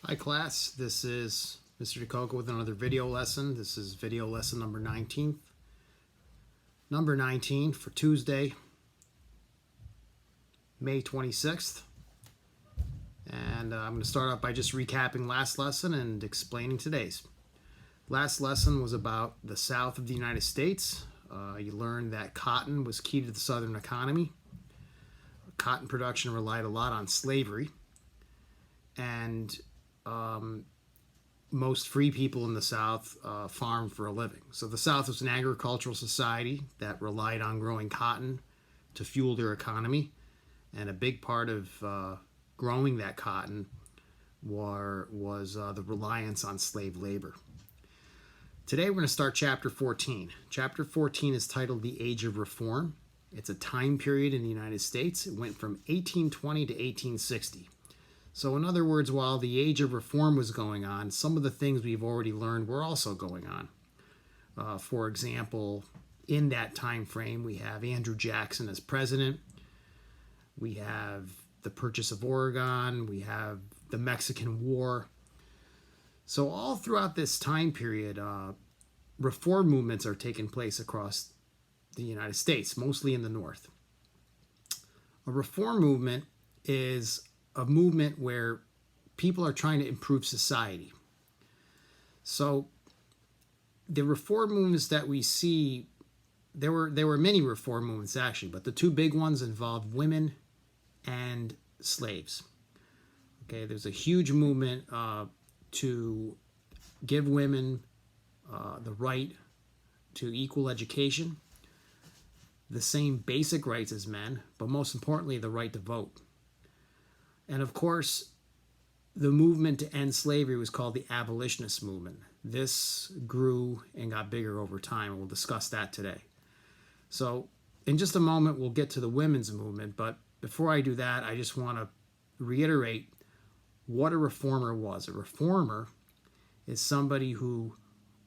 Hi class, this is Mr. DeCoco with another video lesson. This is video lesson number 19. Number 19 for Tuesday, May 26th. And I'm going to start off by just recapping last lesson and explaining today's. Last lesson was about the South of the United States. You learned that cotton was key to the Southern economy. Cotton production relied a lot on slavery. And most free people in the South farmed for a living. So the South was an agricultural society that relied on growing cotton to fuel their economy. And a big part of growing that cotton was the reliance on slave labor. Today we're going to start chapter 14. Chapter 14 is titled The Age of Reform. It's a time period in the United States. It went from 1820 to 1860. So in other words, while the age of reform was going on, some of the things we've already learned were also going on. For example, in that time frame, we have Andrew Jackson as president. We have the purchase of Oregon. We have the Mexican War. So all throughout this time period, reform movements are taking place across the United States, mostly in the North. A reform movement is a movement where people are trying to improve society. So the reform movements that we see, there were many reform movements actually, but the two big ones involved women and slaves. Okay, there's a huge movement to give women the right to equal education, the same basic rights as men, but most importantly, the right to vote. And of course, the movement to end slavery was called the abolitionist movement. This grew and got bigger over time, and we'll discuss that today. So in just a moment, we'll get to the women's movement, but before I do that, I just want to reiterate what a reformer was. A reformer is somebody who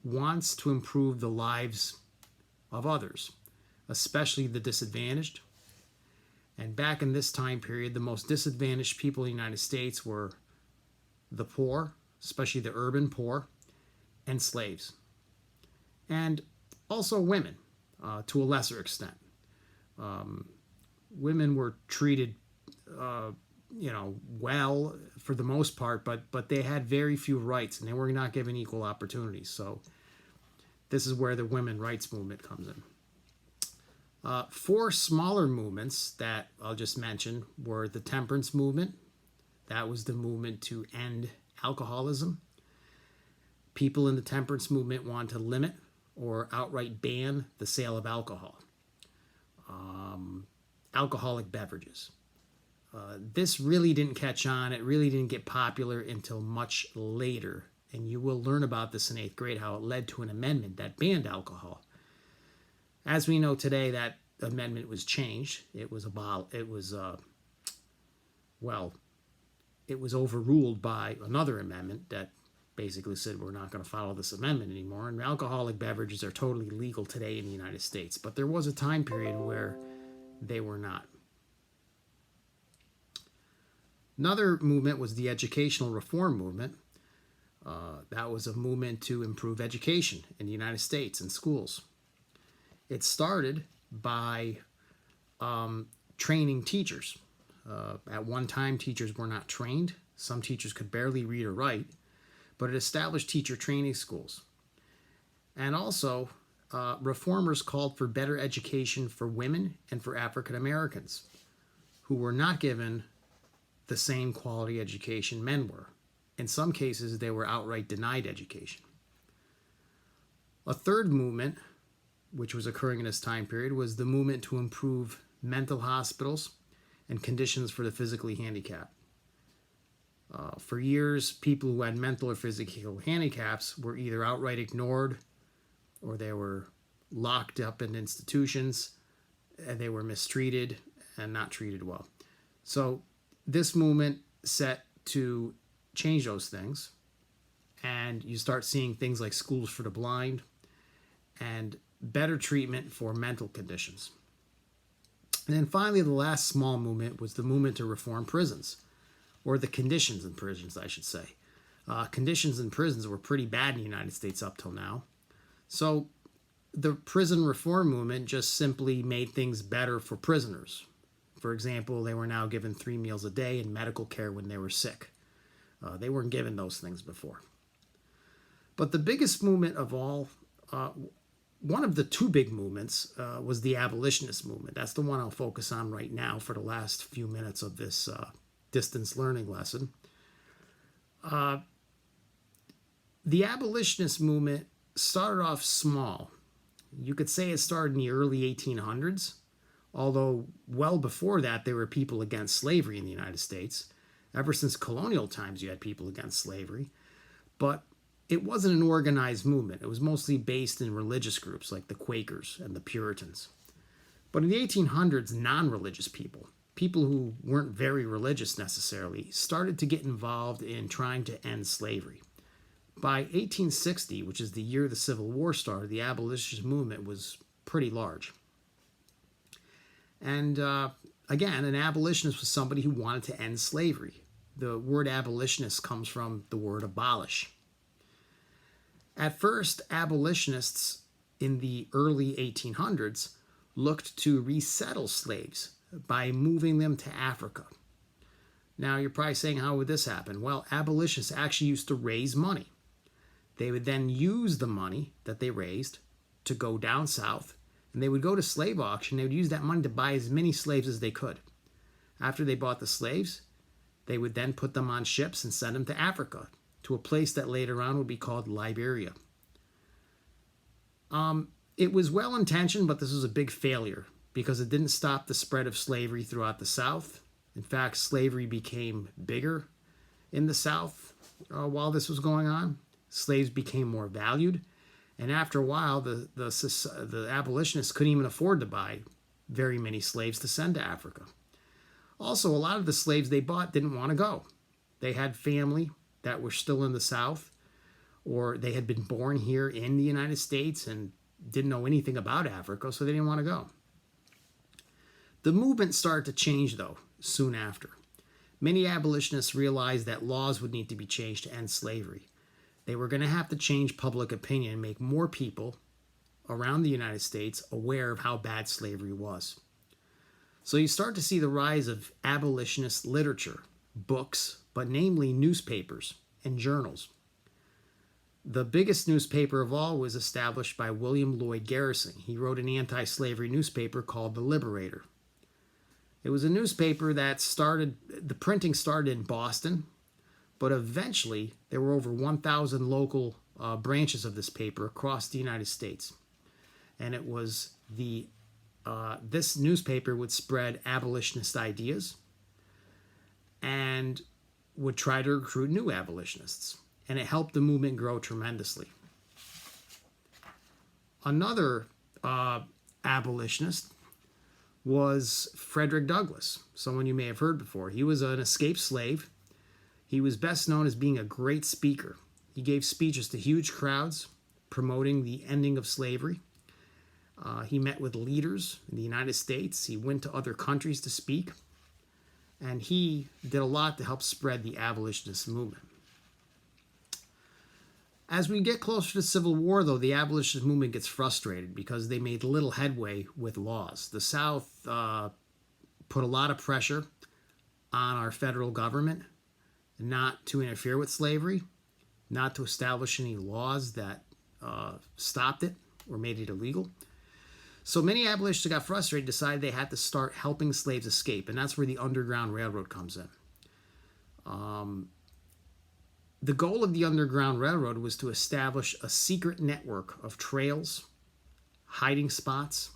wants to improve the lives of others, especially the disadvantaged. And back in this time period, the most disadvantaged people in the United States were the poor, especially the urban poor, and slaves. And also women, to a lesser extent. Women were treated, well for the most part, but they had very few rights, and they were not given equal opportunities. So this is where the women's rights movement comes in. Four smaller movements that I'll just mention were the temperance movement. That was the movement to end alcoholism. People in the temperance movement wanted to limit or outright ban the sale of alcohol. Alcoholic beverages. This really didn't catch on. It really didn't get popular until much later. And you will learn about this in 8th grade, how it led to an amendment that banned alcohol. As we know today, that amendment was changed. It was overruled by another amendment that basically said we're not going to follow this amendment anymore. And alcoholic beverages are totally legal today in the United States. But there was a time period where they were not. Another movement was the educational reform movement. That was a movement to improve education in the United States in schools. It started by training teachers. At one time, teachers were not trained. Some teachers could barely read or write, but it established teacher training schools. And also, reformers called for better education for women and for African Americans, who were not given the same quality education men were. In some cases, they were outright denied education. A third movement, which was occurring in this time period, was the movement to improve mental hospitals and conditions for the physically handicapped. For years, people who had mental or physical handicaps were either outright ignored or they were locked up in institutions and they were mistreated and not treated well. So this movement set to change those things, and you start seeing things like schools for the blind and better treatment for mental conditions. And then finally, the last small movement was the movement to reform prisons, or the conditions in prisons, I should say. Conditions in prisons were pretty bad in the United States up till now. So the prison reform movement just simply made things better for prisoners. For example, they were now given 3 meals a day and medical care when they were sick. They weren't given those things before. But the biggest movement of all, one of the two big movements, was the abolitionist movement. That's the one I'll focus on right now for the last few minutes of this distance learning lesson. The abolitionist movement started off small. You could say it started in the early 1800s, although well before that there were people against slavery in the United States. Ever since colonial times you had people against slavery. But it wasn't an organized movement. It was mostly based in religious groups like the Quakers and the Puritans. But in the 1800s, non-religious people, people who weren't very religious necessarily, started to get involved in trying to end slavery. By 1860, which is the year the Civil War started, the abolitionist movement was pretty large. And again, an abolitionist was somebody who wanted to end slavery. The word abolitionist comes from the word abolish. At first, abolitionists in the early 1800s looked to resettle slaves by moving them to Africa. Now, you're probably saying, how would this happen? Well, abolitionists actually used to raise money. They would then use the money that they raised to go down south, and they would go to slave auction. They would use that money to buy as many slaves as they could. After they bought the slaves, they would then put them on ships and send them to Africa, to a place that later on would be called Liberia. It was well-intentioned, but this was a big failure because it didn't stop the spread of slavery throughout the South. In fact, slavery became bigger in the South while this was going on. Slaves became more valued, and after a while, the abolitionists couldn't even afford to buy very many slaves to send to Africa. Also, a lot of the slaves they bought didn't want to go. They had family that were still in the South, or they had been born here in the United States and didn't know anything about Africa, so they didn't want to go. The movement started to change, though, soon after. Many abolitionists realized that laws would need to be changed to end slavery. They were going to have to change public opinion and make more people around the United States aware of how bad slavery was. So you start to see the rise of abolitionist literature, books, but namely newspapers and journals. The biggest newspaper of all was established by William Lloyd Garrison. He wrote an anti-slavery newspaper called The Liberator. It was a newspaper that the printing started in Boston, but eventually there were over 1,000 local branches of this paper across the United States. And it was this newspaper would spread abolitionist ideas and would try to recruit new abolitionists. And it helped the movement grow tremendously. Another abolitionist was Frederick Douglass, someone you may have heard before. He was an escaped slave. He was best known as being a great speaker. He gave speeches to huge crowds promoting the ending of slavery. He met with leaders in the United States. He went to other countries to speak. And he did a lot to help spread the abolitionist movement. As we get closer to the Civil War, though, the abolitionist movement gets frustrated because they made little headway with laws. The South put a lot of pressure on our federal government not to interfere with slavery, not to establish any laws that stopped it or made it illegal. So many abolitionists got frustrated, decided they had to start helping slaves escape, and that's where the Underground Railroad comes in. The goal of the Underground Railroad was to establish a secret network of trails, hiding spots,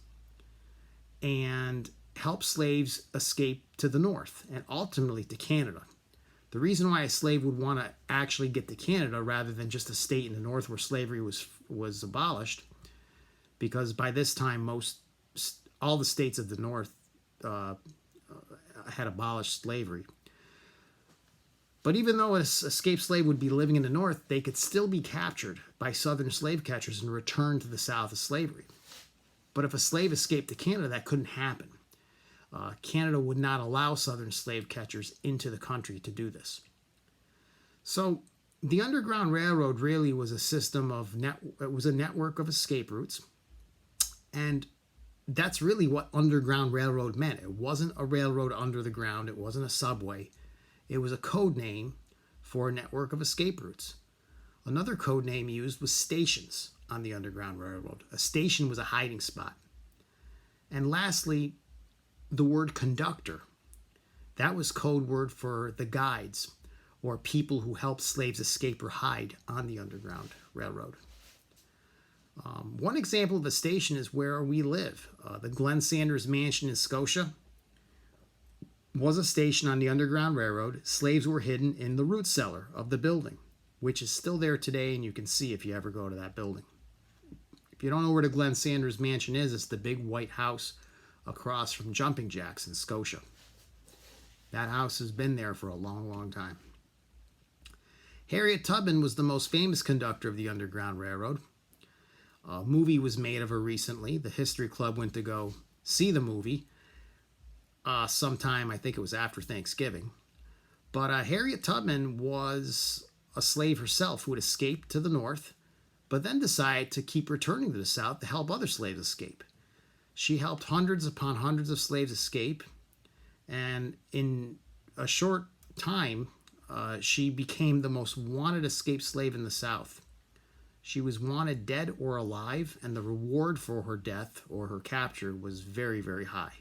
and help slaves escape to the north and ultimately to Canada. The reason why a slave would want to actually get to Canada rather than just a state in the north where slavery was abolished, because by this time all the states of the north had abolished slavery. But even though an escaped slave would be living in the north, they could still be captured by southern slave catchers and returned to the south as slavery. But if a slave escaped to Canada, that couldn't happen. Canada would not allow southern slave catchers into the country to do this. So The Underground Railroad really was a system of it was a network of escape routes, and that's really what Underground Railroad meant. It wasn't a railroad under the ground. It wasn't a subway. It was a code name for a network of escape routes. Another code name used was stations on the Underground Railroad. A station was a hiding spot. And lastly, the word conductor. That was code word for the guides, or people who helped slaves escape or hide on the Underground Railroad. One example of a station is where we live. The Glenn Sanders Mansion in Scotia was a station on the Underground Railroad. Slaves were hidden in the root cellar of the building, which is still there today, and you can see if you ever go to that building. If you don't know where the Glenn Sanders Mansion is, it's the big white house across from Jumping Jacks in Scotia. That house has been there for a long, long time. Harriet Tubman was the most famous conductor of the Underground Railroad. A movie was made of her recently. The History Club went to go see the movie sometime, I think it was after Thanksgiving. But Harriet Tubman was a slave herself who had escaped to the north, but then decided to keep returning to the south to help other slaves escape. She helped hundreds upon hundreds of slaves escape, and in a short time, she became the most wanted escaped slave in the South. She was wanted dead or alive, and the reward for her death or her capture was very, very high.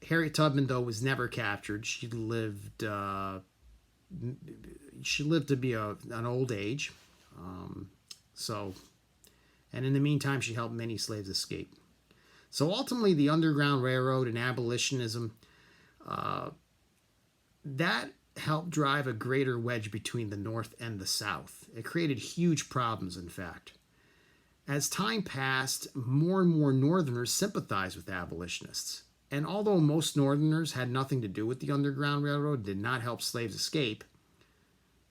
Harriet Tubman, though, was never captured. She lived to be an old age. And in the meantime, she helped many slaves escape. So ultimately, the Underground Railroad and abolitionism, that helped drive a greater wedge between the North and the South. It created huge problems, in fact. As time passed, more and more Northerners sympathized with abolitionists. And although most Northerners had nothing to do with the Underground Railroad, did not help slaves escape,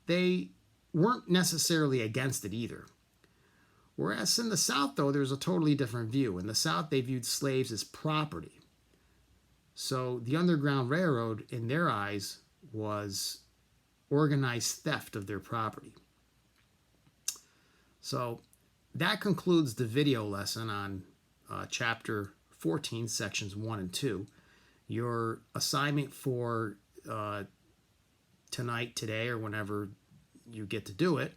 they weren't necessarily against it either. Whereas in the South, though, there's a totally different view. In the South, they viewed slaves as property. So the Underground Railroad, in their eyes, was organized theft of their property. So that concludes the video lesson on Chapter 14, Sections 1 and 2. Your assignment for tonight, today, or whenever you get to do it,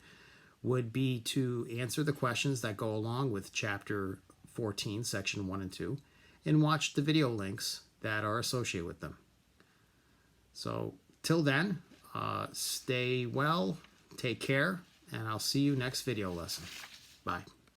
would be to answer the questions that go along with Chapter 14, Section 1 and 2, and watch the video links that are associated with them. So, till then, stay well, take care, and I'll see you next video lesson. Bye.